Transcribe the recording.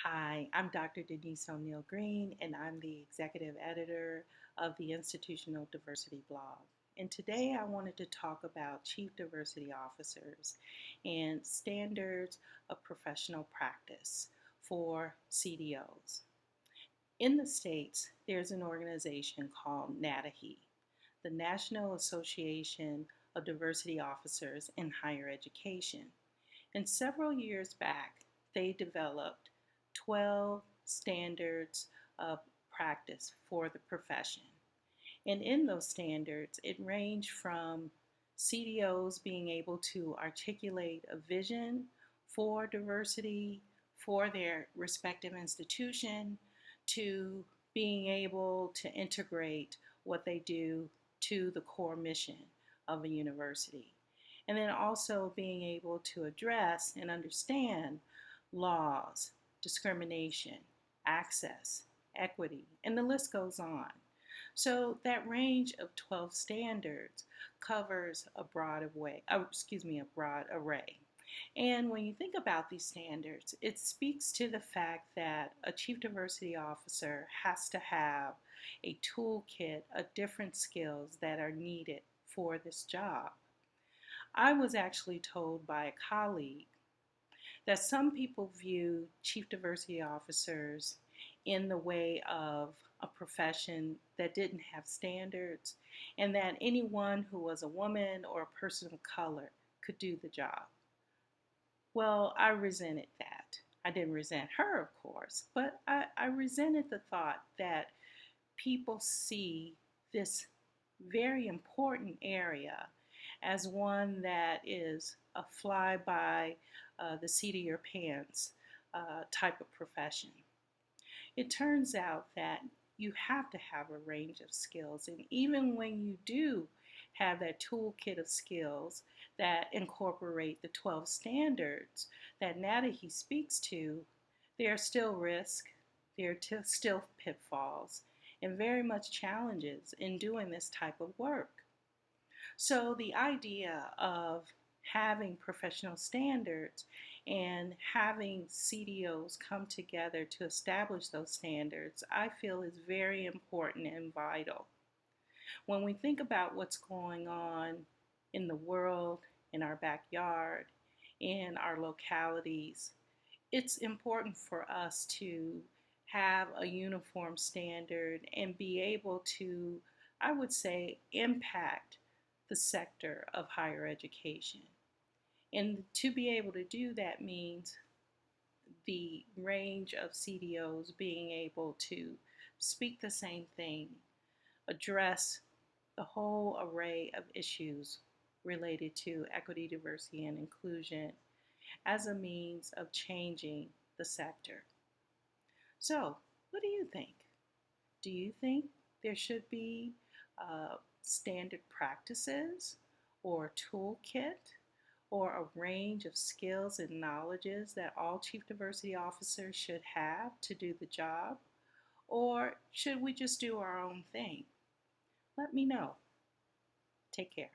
Hi, I'm Dr. Denise ONeil Green, and I'm the executive editor of the Institutional Diversity blog. And today I wanted to talk about Chief Diversity Officers and standards of professional practice for CDOs. In the States, there's an organization called NADAHE, the National Association of Diversity Officers in Higher Education. And several years back, they developed 12 standards of practice for the profession. And in those standards, it ranged from CDOs being able to articulate a vision for diversity for their respective institution to being able to integrate what they do to the core mission of a university. And then also being able to address and understand laws, discrimination, access, equity, and the list goes on. So that range of 12 standards covers a broad array. And when you think about these standards, it speaks to the fact that a chief diversity officer has to have a toolkit of different skills that are needed for this job. I was actually told by a colleague that some people view chief diversity officers in the way of a profession that didn't have standards, and that anyone who was a woman or a person of color could do the job. Well, I resented that. I didn't resent her, of course, but I resented the thought that people see this very important area as one that is a fly by the seat of your pants type of profession. It turns out that you have to have a range of skills, and even when you do have that toolkit of skills that incorporate the 12 standards that NADAHE speaks to, there are still risks, there are still pitfalls, and very much challenges in doing this type of work. So the idea of having professional standards and having CDOs come together to establish those standards, I feel is very important and vital. When we think about what's going on in the world, in our backyard, in our localities, it's important for us to have a uniform standard and be able to, I would say, impact the sector of higher education. And to be able to do that means the range of CDOs being able to speak the same thing, address the whole array of issues related to equity, diversity, and inclusion as a means of changing the sector. So, what do you think? Do you think there should be standard practices or toolkit or a range of skills and knowledges that all chief diversity officers should have to do the job? Or should we just do our own thing? Let me know. Take care.